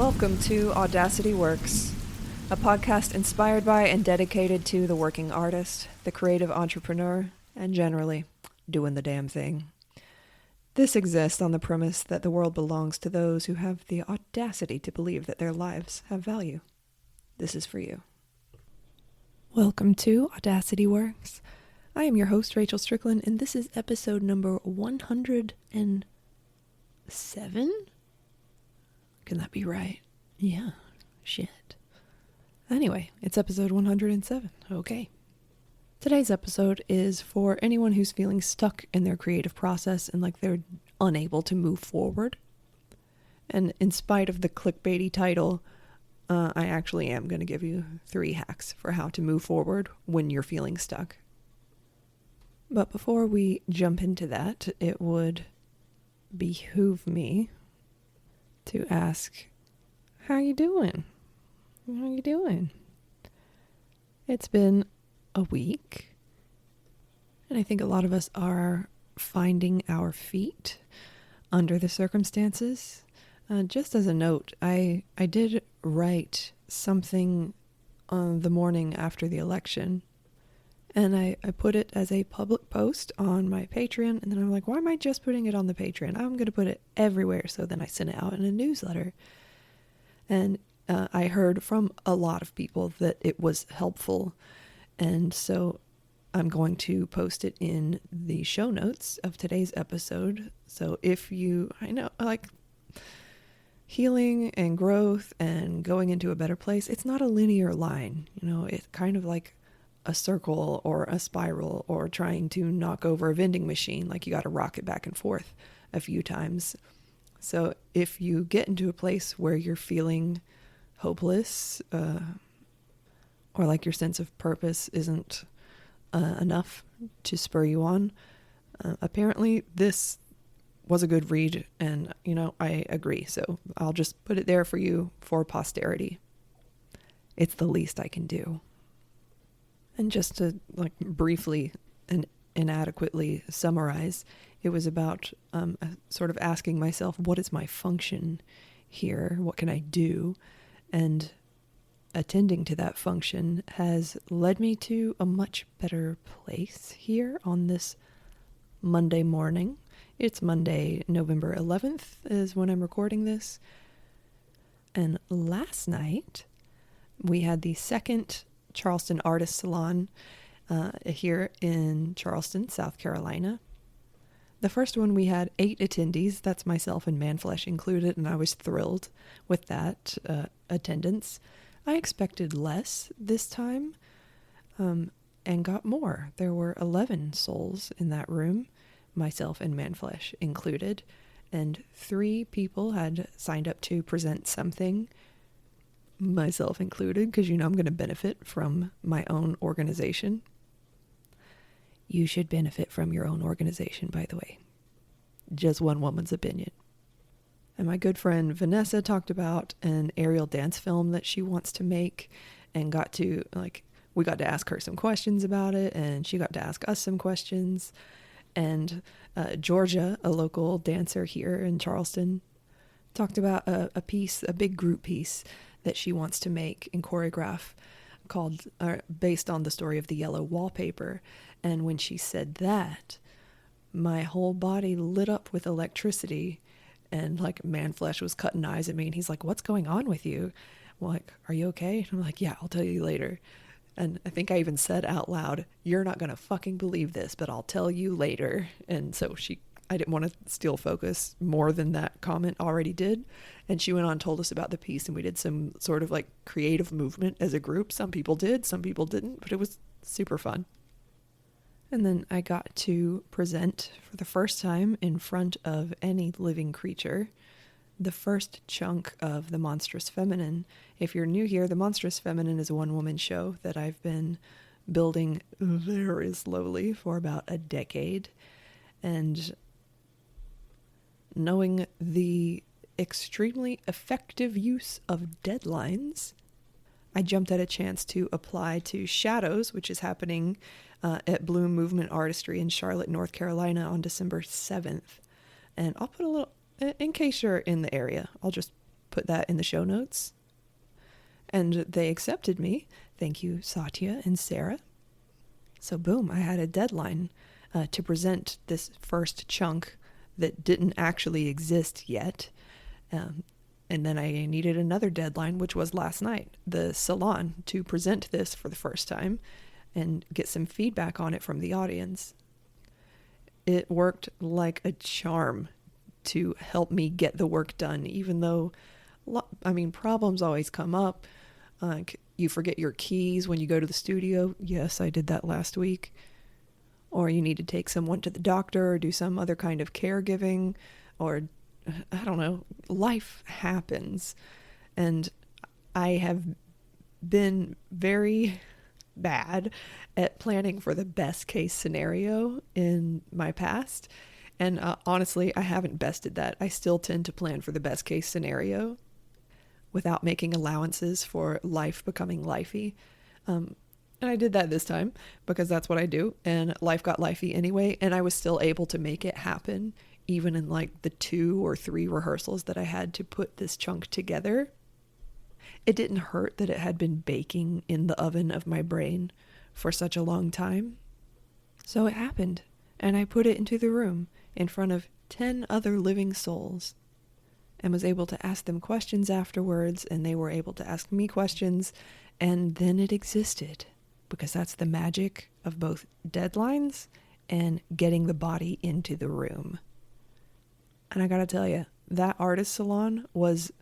Welcome to Audacity Works, a podcast inspired by and dedicated to the working artist, the creative entrepreneur, and generally, doing the damn thing. This exists on the premise that the world belongs to those who have the audacity to believe that their lives have value. This is for you. Welcome to Audacity Works. I am your host, Rachel Strickland, and this is episode number 107? Can that be right? Yeah, shit. Anyway, it's episode 107. Okay. Today's episode is for anyone who's feeling stuck in their creative process and like they're unable to move forward. And in spite of the clickbaity title, I actually am going to give you 3 hacks for how to move forward when you're feeling stuck. But before we jump into that, it would behoove me to ask, how you doing? How you doing? It's been a week, and I think a lot of us are finding our feet under the circumstances. Just as a note, I did write something on the morning after the election, and I put it as a public post on my Patreon, and then I'm like, why am I just putting it on the Patreon? I'm going to put it everywhere. So then I sent it out in a newsletter. And I heard from a lot of people that it was helpful. And so I'm going to post it in the show notes of today's episode. So if you, I know, like healing and growth and going into a better place, it's not a linear line. You know, it's kind of like a circle or a spiral or trying to knock over a vending machine. Like you got to rock it back and forth a few times. So if you get into a place where you're feeling hopeless, or like your sense of purpose isn't enough to spur you on, apparently this was a good read, and you know, I agree. So I'll just put it there for you for posterity. It's the least I can do. And just to like briefly and inadequately summarize, it was about sort of asking myself, what is my function here? What can I do? And attending to that function has led me to a much better place here on this Monday morning. It's Monday, November 11th is when I'm recording this. And last night we had the second Charleston Artist Salon here in Charleston, South Carolina. The first one we had 8 attendees, that's myself and Manflesh included, and I was thrilled with that attendance. I expected less this time and got more. There were 11 souls in that room, myself and Manflesh included, and 3 people had signed up to present something, myself included, because you know I'm going to benefit from my own organization. You should benefit from your own organization, by the way. Just one woman's opinion. And my good friend Vanessa talked about an aerial dance film that she wants to make, and we got to ask her some questions about it, and she got to ask us some questions. And Georgia, a local dancer here in Charleston, talked about a piece, a big group piece that she wants to make and choreograph based on the story of the yellow wallpaper. And when she said that, my whole body lit up with electricity, and like Manflesh was cutting eyes at me, and he's like, what's going on with you? I'm like, are you okay? And I'm like, yeah, I'll tell you later. And I think I even said out loud, you're not going to fucking believe this, but I'll tell you later. And so I didn't want to steal focus more than that comment already did. And she went on and told us about the piece, and we did some sort of like creative movement as a group. Some people did, some people didn't, but it was super fun. And then I got to present for the first time in front of any living creature the first chunk of The Monstrous Feminine. If you're new here, The Monstrous Feminine is a one-woman show that I've been building very slowly for about a decade. And knowing the extremely effective use of deadlines, I jumped at a chance to apply to Shadows, which is happening at Bloom Movement Artistry in Charlotte, North Carolina on December 7th. And I'll put a little, in case you're in the area, I'll just put that in the show notes. And they accepted me. Thank you, Satya and Sarah. So boom, I had a deadline to present this first chunk that didn't actually exist yet. And then I needed another deadline, which was last night, the Salon, to present this for the first time and get some feedback on it from the audience. It worked like a charm to help me get the work done, even though, problems always come up. Like you forget your keys when you go to the studio. Yes, I did that last week. Or you need to take someone to the doctor or do some other kind of caregiving, or I don't know, life happens. And I have been very bad at planning for the best case scenario in my past. And honestly, I haven't bested that. I still tend to plan for the best case scenario without making allowances for life becoming lifey. And I did that this time because that's what I do. And life got lifey anyway. And I was still able to make it happen, even in like the 2 or 3 rehearsals that I had to put this chunk together. It didn't hurt that it had been baking in the oven of my brain for such a long time. So it happened. And I put it into the room in front of 10 other living souls, and was able to ask them questions afterwards, and they were able to ask me questions, and then it existed, because that's the magic of both deadlines and getting the body into the room. And I gotta tell you, that artist salon was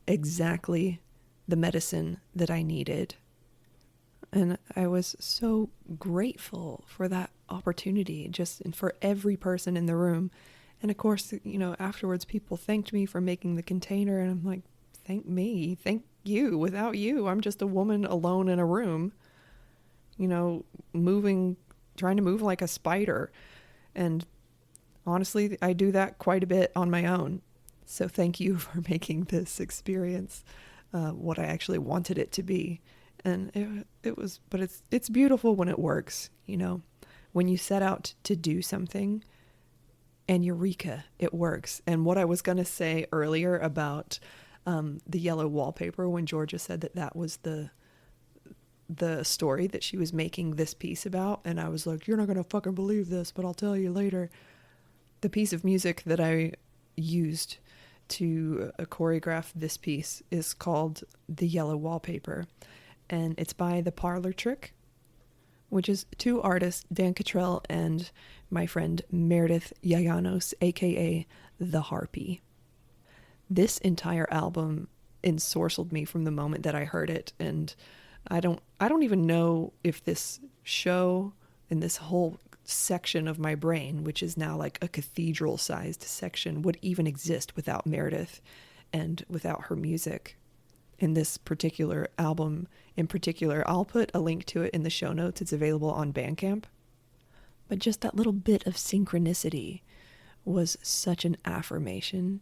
exactly the medicine that I needed. And I was so grateful for that opportunity, and for every person in the room. And of course, afterwards people thanked me for making the container, and I'm like, thank me, thank you. Without you, I'm just a woman alone in a room, trying to move like a spider. And honestly, I do that quite a bit on my own. So thank you for making this experience what I actually wanted it to be. And it's beautiful when it works, when you set out to do something and eureka, it works. And what I was going to say earlier about the yellow wallpaper, when Georgia said that was the story that she was making this piece about, and I was like, you're not going to fucking believe this, but I'll tell you later. The piece of music that I used to choreograph this piece is called The Yellow Wallpaper, and it's by the Parlour Trick, which is 2 artists, Dan Cottrell and my friend MeredithYayanos, aka The Harpy. This entire album ensorcelled me from the moment that I heard it, and I don't even know if this show and this whole section of my brain, which is now like a cathedral-sized section, would even exist without Meredith and without her music. In this particular album in particular, I'll put a link to it in the show notes. It's available on Bandcamp. But just that little bit of synchronicity was such an affirmation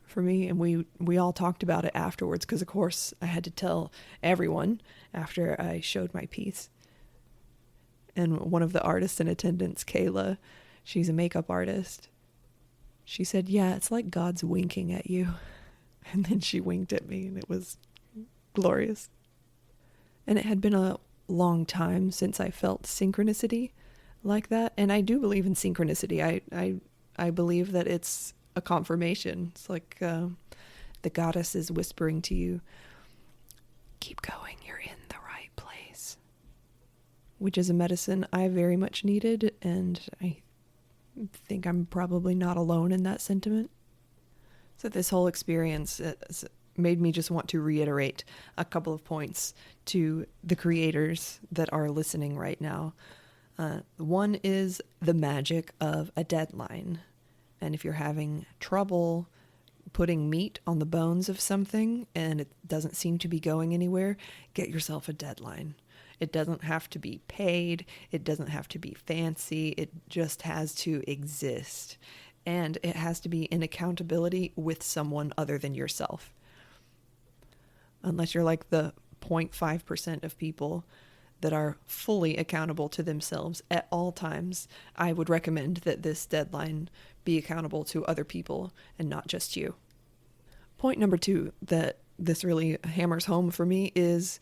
for me. And we all talked about it afterwards, because of course I had to tell everyone after I showed my piece. And one of the artists in attendance, Kayla, she's a makeup artist, she said, yeah, it's like God's winking at you. And then she winked at me, and it was glorious. And it had been a long time since I felt synchronicity like that. And I do believe in synchronicity. I believe that it's a confirmation. It's like the goddess is whispering to you, keep going, you're in the right place. Which is a medicine I very much needed, and I think I'm probably not alone in that sentiment. So this whole experience made me just want to reiterate a couple of points to the creators that are listening right now. One is the magic of a deadline. And if you're having trouble putting meat on the bones of something and it doesn't seem to be going anywhere, get yourself a deadline. It doesn't have to be paid. It doesn't have to be fancy. It just has to exist. And it has to be in accountability with someone other than yourself. Unless you're like the 0.5% of people that are fully accountable to themselves at all times, I would recommend that this deadline be accountable to other people and not just you. Point number 2 that this really hammers home for me is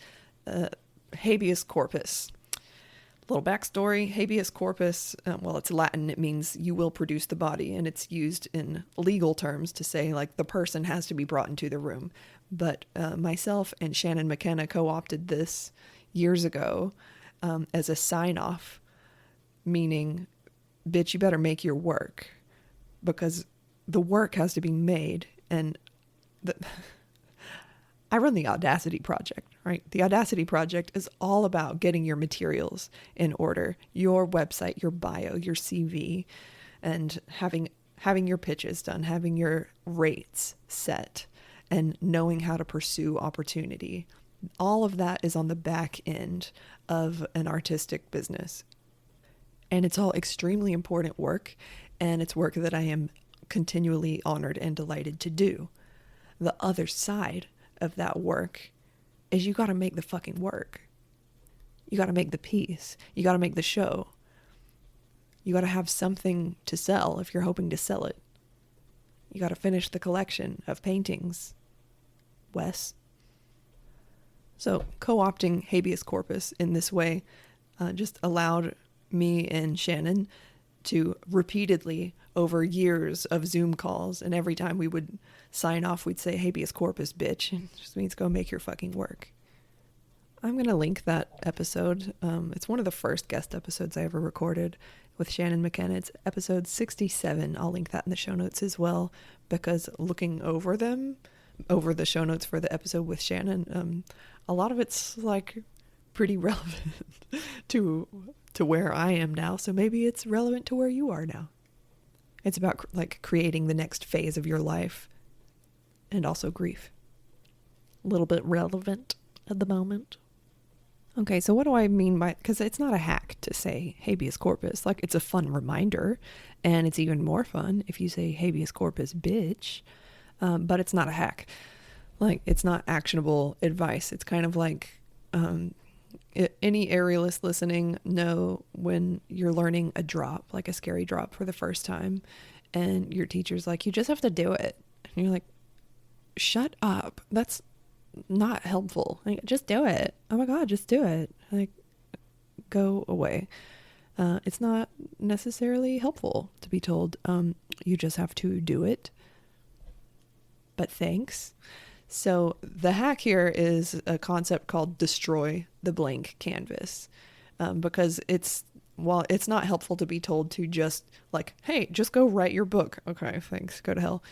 habeas corpus. Little backstory, habeas corpus, well, it's Latin. It means you will produce the body, and it's used in legal terms to say, like, the person has to be brought into the room. But myself and Shannon McKenna co-opted this years ago as a sign-off, meaning, bitch, you better make your work, because the work has to be made. And I run the Audacity project, right? The Audacity project is all about getting your materials in order, your website, your bio, your CV, and having your pitches done, having your rates set, and knowing how to pursue opportunity. All of that is on the back end of an artistic business. And it's all extremely important work, and it's work that I am continually honored and delighted to do. The other side of that work is you got to make the fucking work. You got to make the piece. You got to make the show. You got to have something to sell if you're hoping to sell it. You got to finish the collection of paintings, Wes. So co-opting habeas corpus in this way just allowed me and Shannon to repeatedly, over years of Zoom calls, and every time we would sign off, we'd say, habeas corpus, bitch. It just means go make your fucking work. I'm going to link that episode. It's one of the first guest episodes I ever recorded with Shannon McKenna. It's episode 67. I'll link that in the show notes as well, because looking over the show notes for the episode with Shannon, a lot of it's like pretty relevant to where I am now. So maybe it's relevant to where you are now. It's about like creating the next phase of your life, and also grief. A little bit relevant at the moment. Okay, so what do I mean by, because it's not a hack to say habeas corpus. Like, it's a fun reminder, and it's even more fun if you say habeas corpus, bitch. But it's not a hack. Like, it's not actionable advice. It's kind of like, any aerialist listening know when you're learning a drop, like a scary drop for the first time, and your teacher's like, you just have to do it. And you're like, shut up. That's not helpful. Like, just do it. Oh my God, just do it. Like, go away. It's not necessarily helpful to be told, you just have to do it. But thanks. So the hack here is a concept called destroy the blank canvas, because while it's not helpful to be told to just like, hey, just go write your book. Okay, thanks. Go to hell.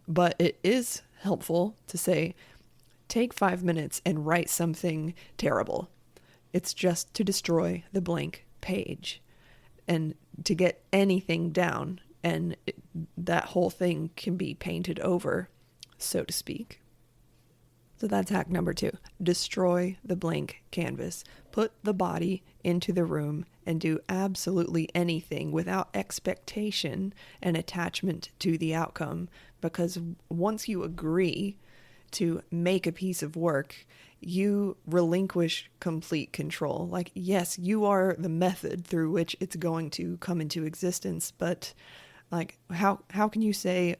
But it is helpful to say, take 5 minutes and write something terrible. It's just to destroy the blank page and to get anything down, and that whole thing can be painted over, so to speak. So that's hack number 2. Destroy the blank canvas. Put the body into the room and do absolutely anything without expectation and attachment to the outcome. Because once you agree to make a piece of work, you relinquish complete control. Like, yes, you are the method through which it's going to come into existence, but like, how can you say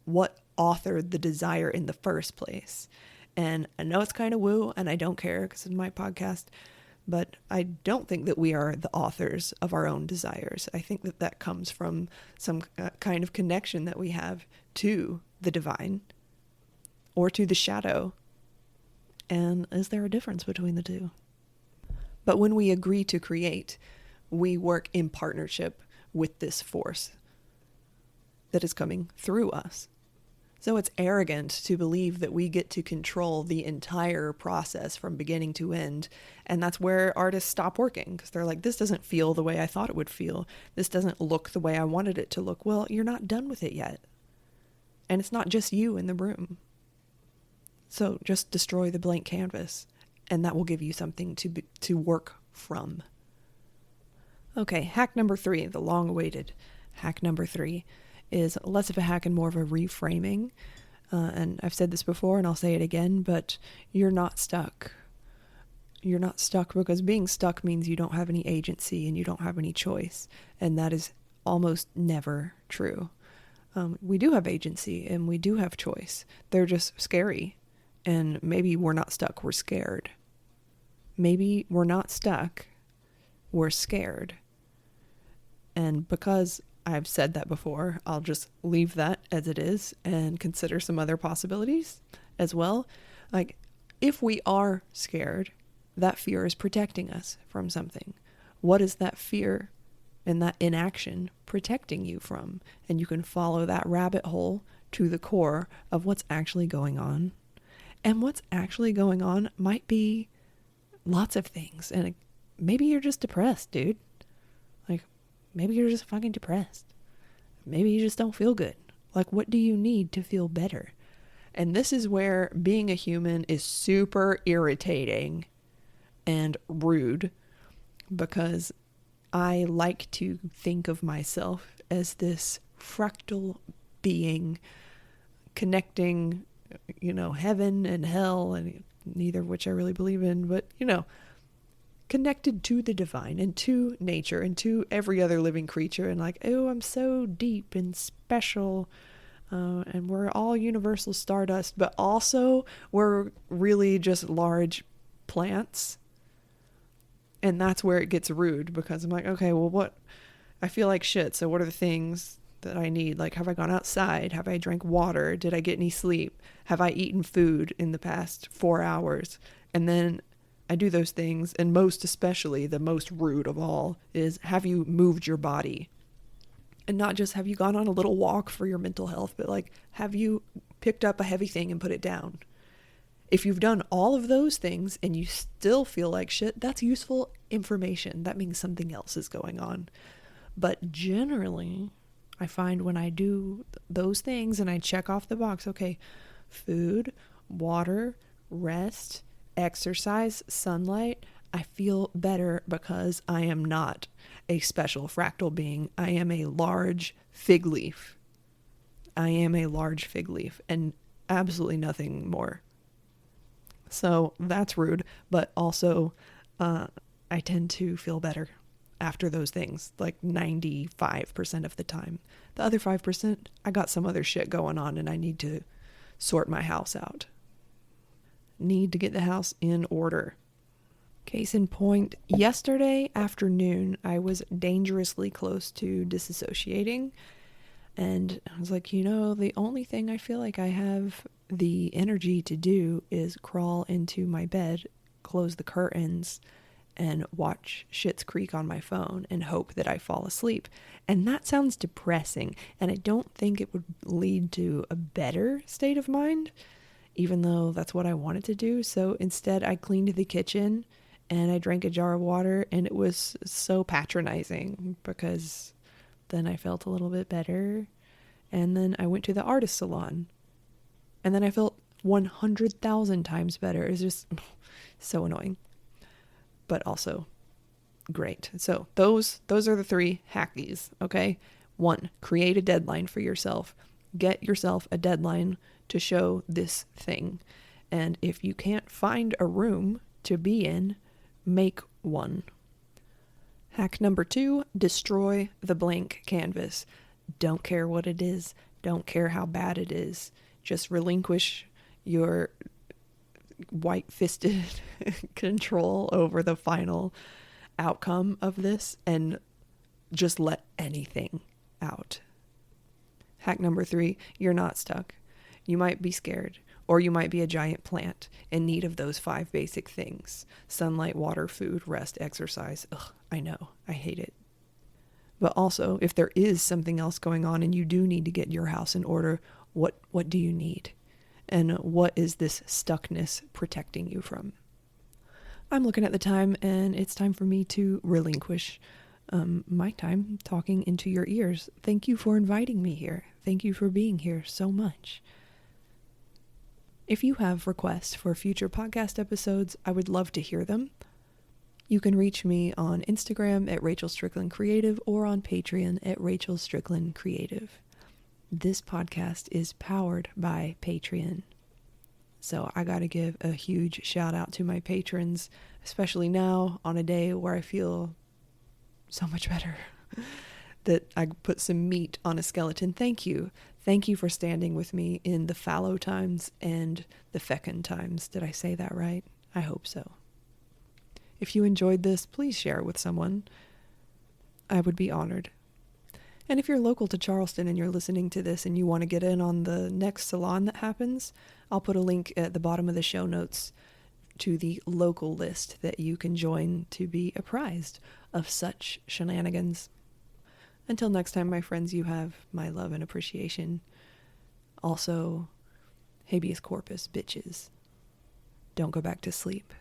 what authored the desire in the first place? And I know it's kind of woo, and I don't care because it's my podcast, but I don't think that we are the authors of our own desires. I think that that comes from some kind of connection that we have to the divine or to the shadow. And is there a difference between the two? But when we agree to create, we work in partnership with this force that is coming through us. So it's arrogant to believe that we get to control the entire process from beginning to end. And that's where artists stop working, because they're like, this doesn't feel the way I thought it would feel. This doesn't look the way I wanted it to look. Well, you're not done with it yet. And it's not just you in the room. So just destroy the blank canvas, and that will give you something to work from. Okay, hack number 3, the long-awaited hack number 3, is less of a hack and more of a reframing. And I've said this before and I'll say it again, but you're not stuck. You're not stuck because being stuck means you don't have any agency and you don't have any choice. And that is almost never true. We do have agency and we do have choice. They're just scary. And maybe we're not stuck, we're scared. Maybe we're not stuck, we're scared. And because I've said that before, I'll just leave that as it is and consider some other possibilities as well. Like, if we are scared, that fear is protecting us from something. What is that fear and that inaction protecting you from? And you can follow that rabbit hole to the core of what's actually going on. And what's actually going on might be lots of things. And maybe you're just depressed, dude. Like, maybe you're just fucking depressed. Maybe you just don't feel good. Like, what do you need to feel better? And this is where being a human is super irritating and rude, because I like to think of myself as this fractal being connecting, heaven and hell, and neither of which I really believe in, but, connected to the divine and to nature and to every other living creature, and like, oh, I'm so deep and special, and we're all universal stardust, but also we're really just large plants. And that's where it gets rude, because I'm like, okay, well, I feel like shit, so what are the things that I need? Like, have I gone outside? Have I drank water? Did I get any sleep? Have I eaten food in the past 4 hours? And then I do those things, and most especially, the most rude of all is, have you moved your body? And not just have you gone on a little walk for your mental health, but like, have you picked up a heavy thing and put it down? If you've done all of those things and you still feel like shit, that's useful information. That means something else is going on. But generally, I find when I do those things and I check off the box, okay, food, water, rest, exercise, sunlight, I feel better, because I am not a special fractal being. I am a large fig leaf. I am a large fig leaf and absolutely nothing more. So that's rude, but also I tend to feel better after those things, like 95% of the time. The other 5%, I got some other shit going on and I need to sort my house out. Need to get the house in order. Case in point, yesterday afternoon, I was dangerously close to disassociating. And I was like, the only thing I feel like I have the energy to do is crawl into my bed, close the curtains, and watch Schitt's Creek on my phone and hope that I fall asleep. And that sounds depressing, and I don't think it would lead to a better state of mind, even though that's what I wanted to do. So instead, I cleaned the kitchen and I drank a jar of water, and it was so patronizing, because then I felt a little bit better. And then I went to the artist salon, and then I felt 100,000 times better. It's just so annoying, but also great. So those are the 3 hackies. Okay. 1, create a deadline for yourself. Get yourself a deadline to show this thing. And if you can't find a room to be in, make one. Hack number 2, destroy the blank canvas. Don't care what it is. Don't care how bad it is. Just relinquish your white-fisted control over the final outcome of this and just let anything out. Hack number 3, you're not stuck. You might be scared, or you might be a giant plant in need of those 5 basic things: sunlight, water, food, rest, exercise. Ugh, I know, I hate it. But also, if there is something else going on and you do need to get your house in order, what do you need? And what is this stuckness protecting you from? I'm looking at the time, and it's time for me to relinquish my time talking into your ears. Thank you for inviting me here. Thank you for being here so much. If you have requests for future podcast episodes, I would love to hear them. You can reach me on Instagram at Rachel Strickland Creative, or on Patreon at Rachel Strickland Creative. This podcast is powered by Patreon. So I got to give a huge shout out to my patrons, especially now on a day where I feel so much better. that I put some meat on a skeleton. Thank you. Thank you for standing with me in the fallow times and the fecund times. Did I say that right? I hope so. If you enjoyed this, please share it with someone. I would be honored. And if you're local to Charleston and you're listening to this and you want to get in on the next Salon that happens, I'll put a link at the bottom of the show notes to the local list that you can join to be apprised of such shenanigans. Until next time, my friends, you have my love and appreciation. Also, Habeas Corpus, bitches. Don't go back to sleep.